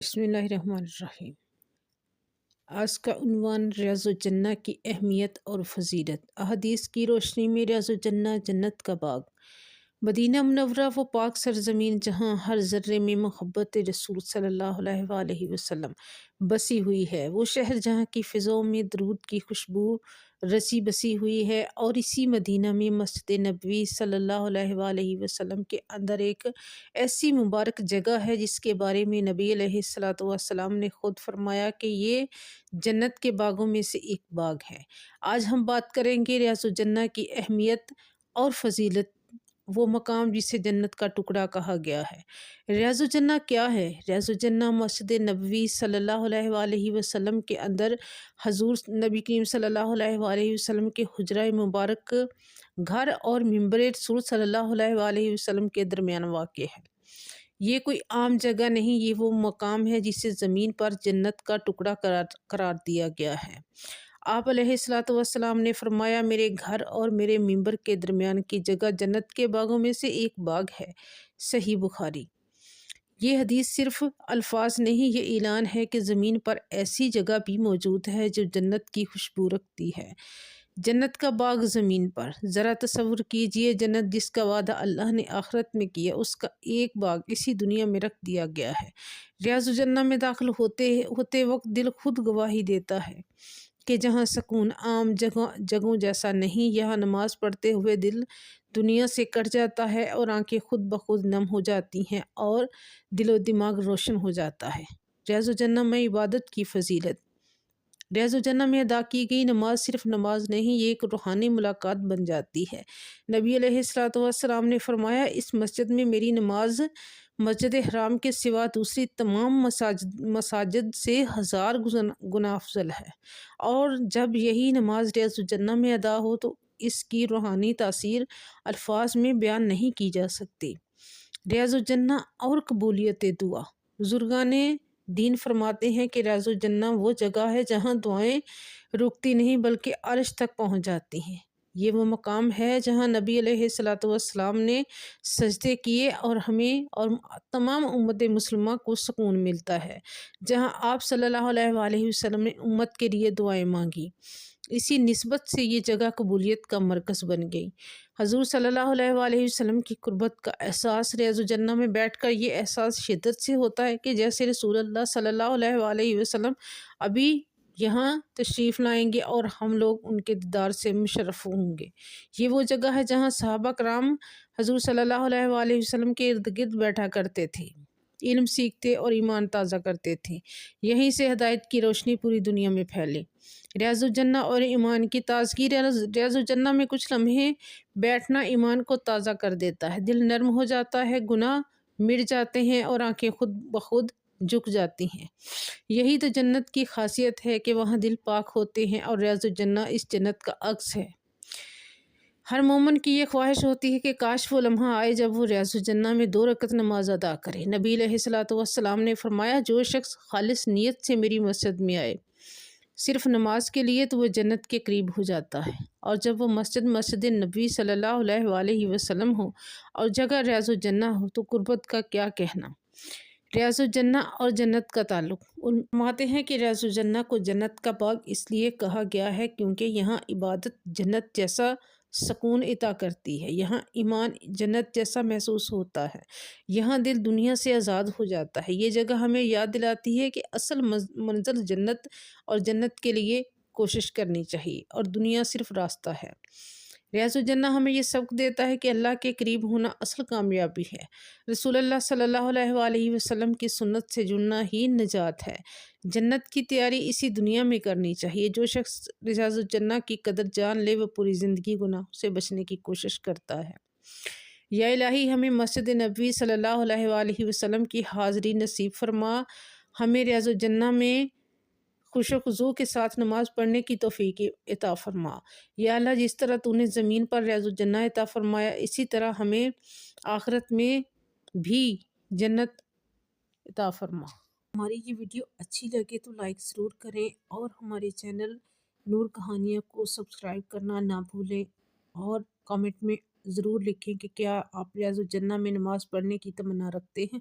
بسم اللہ الرحمن الرحیم۔ آج کا عنوان ریاض الجنہ کی اہمیت اور فضیلت۔ احادیث کی روشنی میں ریاض الجنہ جنت کا باغ، مدینہ منورہ وہ پاک سرزمین جہاں ہر ذرے میں محبت رسول صلی اللہ علیہ وآلہ وسلم بسی ہوئی ہے، وہ شہر جہاں کی فضاؤں میں درود کی خوشبو رسی بسی ہوئی ہے، اور اسی مدینہ میں مسجد نبوی صلی اللہ علیہ وآلہ وسلم کے اندر ایک ایسی مبارک جگہ ہے جس کے بارے میں نبی علیہ الصلوۃ والسلام نے خود فرمایا کہ یہ جنت کے باغوں میں سے ایک باغ ہے۔ آج ہم بات کریں گے ریاض الجنہ کی اہمیت اور فضیلت، وہ مقام جسے جنت کا ٹکڑا کہا گیا ہے۔ ریاض الجنہ کیا ہے؟ ریاض الجنہ مسجد نبوی صلی اللہ علیہ وآلہ وسلم کے اندر حضور نبی کریم صلی اللہ علیہ وآلہ وسلم کے حجرہ مبارک گھر اور منبر رسول صلی اللہ علیہ وآلہ وسلم کے درمیان واقع ہے۔ یہ کوئی عام جگہ نہیں، یہ وہ مقام ہے جسے زمین پر جنت کا ٹکڑا قرار دیا گیا ہے۔ آپ علیہ الصلوۃ والسلام نے فرمایا، میرے گھر اور میرے منبر کے درمیان کی جگہ جنت کے باغوں میں سے ایک باغ ہے۔ صحیح بخاری۔ یہ حدیث صرف الفاظ نہیں، یہ اعلان ہے کہ زمین پر ایسی جگہ بھی موجود ہے جو جنت کی خوشبو رکھتی ہے۔ جنت کا باغ زمین پر، ذرا تصور کیجئے، جنت جس کا وعدہ اللہ نے آخرت میں کیا، اس کا ایک باغ اسی دنیا میں رکھ دیا گیا ہے۔ ریاض الجنہ میں داخل ہوتے وقت دل خود گواہی دیتا ہے کہ جہاں سکون عام جگہوں جیسا نہیں، یہاں نماز پڑھتے ہوئے دل دنیا سے کٹ جاتا ہے اور آنکھیں خود بخود نم ہو جاتی ہیں اور دل و دماغ روشن ہو جاتا ہے۔ ریاض الجنہ میں عبادت کی فضیلت۔ ریاض الجنہ میں ادا کی گئی نماز صرف نماز نہیں، یہ ایک روحانی ملاقات بن جاتی ہے۔ نبی علیہ الصلوۃ والسلام نے فرمایا، اس مسجد میں میری نماز مسجد حرام کے سوا دوسری تمام مساجد سے 1000 گنا افضل ہے، اور جب یہی نماز ریاض الجنہ میں ادا ہو تو اس کی روحانی تاثیر الفاظ میں بیان نہیں کی جا سکتی۔ ریاض الجنہ اور قبولیت دعا۔ بزرگان دین فرماتے ہیں کہ ریاض الجنہ وہ جگہ ہے جہاں دعائیں رکتی نہیں بلکہ عرش تک پہنچ جاتی ہیں۔ یہ وہ مقام ہے جہاں نبی علیہ الصلوۃ والسلام نے سجدے کیے اور ہمیں اور تمام امت مسلمہ کو سکون ملتا ہے، جہاں آپ صلی اللہ علیہ وآلہ وسلم نے امت کے لیے دعائیں مانگی۔ اسی نسبت سے یہ جگہ قبولیت کا مرکز بن گئی۔ حضور صلی اللہ علیہ وآلہ وسلم کی قربت کا احساس ریاض الجنہ میں بیٹھ کر یہ احساس شدت سے ہوتا ہے کہ جیسے رسول اللہ صلی اللہ علیہ وآلہ وسلم ابھی یہاں تشریف لائیں گے اور ہم لوگ ان کے دیدار سے مشرف ہوں گے۔ یہ وہ جگہ ہے جہاں صحابہ کرام حضور صلی اللہ علیہ وآلہ وسلم کے ارد گرد بیٹھا کرتے تھے، علم سیکھتے اور ایمان تازہ کرتے تھے۔ یہیں سے ہدایت کی روشنی پوری دنیا میں پھیلے۔ ریاض الجنہ اور ایمان کی تازگی۔ ریاض الجنہ میں کچھ لمحے بیٹھنا ایمان کو تازہ کر دیتا ہے، دل نرم ہو جاتا ہے، گناہ مٹ جاتے ہیں اور آنکھیں خود بخود جھک جاتی ہیں۔ یہی تو جنت کی خاصیت ہے کہ وہاں دل پاک ہوتے ہیں، اور ریاض الجنہ اس جنت کا عکس ہے۔ ہر مومن کی یہ خواہش ہوتی ہے کہ کاش وہ لمحہ آئے جب وہ ریاض الجنہ میں 2 رکعت نماز ادا کرے۔ نبی علیہ الصلوۃ والسلام نے فرمایا، جو شخص خالص نیت سے میری مسجد میں آئے صرف نماز کے لیے تو وہ جنت کے قریب ہو جاتا ہے، اور جب وہ مسجد نبوی صلی اللہ علیہ وآلہ وسلم ہو اور جگہ ریاض الجنہ ہو تو قربت کا کیا کہنا۔ ریاض الجنہ اور جنت کا تعلق۔ فرماتے ہیں کہ ریاض الجنہ کو جنت کا باغ اس لیے کہا گیا ہے کیونکہ یہاں عبادت جنت جیسا سکون عطا کرتی ہے، یہاں ایمان جنت جیسا محسوس ہوتا ہے، یہاں دل دنیا سے آزاد ہو جاتا ہے۔ یہ جگہ ہمیں یاد دلاتی ہے کہ اصل منزل جنت اور جنت کے لیے کوشش کرنی چاہیے، اور دنیا صرف راستہ ہے۔ ریاض الجنہ ہمیں یہ سبق دیتا ہے کہ اللہ کے قریب ہونا اصل کامیابی ہے۔ رسول اللہ صلی اللہ علیہ وآلہ وسلم کی سنت سے جڑنا ہی نجات ہے۔ جنت کی تیاری اسی دنیا میں کرنی چاہیے۔ جو شخص ریاض الجنہ کی قدر جان لے وہ پوری زندگی گناہوں سے بچنے کی کوشش کرتا ہے۔ یا الہی، ہمیں مسجد نبوی صلی اللہ علیہ وآلہ وسلم کی حاضری نصیب فرما، ہمیں ریاض الجنہ میں خوش و خضوع کے ساتھ نماز پڑھنے کی توفیق عطا فرما۔ یا اللہ، جس طرح تو نے زمین پر ریاض الجنہ عطا فرمایا، اسی طرح ہمیں آخرت میں بھی جنت عطا فرما۔ ہماری یہ ویڈیو اچھی لگے تو لائک ضرور کریں، اور ہمارے چینل نور کہانیاں کو سبسکرائب کرنا نہ بھولیں، اور کامنٹ میں ضرور لکھیں کہ کیا آپ ریاض الجنہ میں نماز پڑھنے کی تمنا رکھتے ہیں۔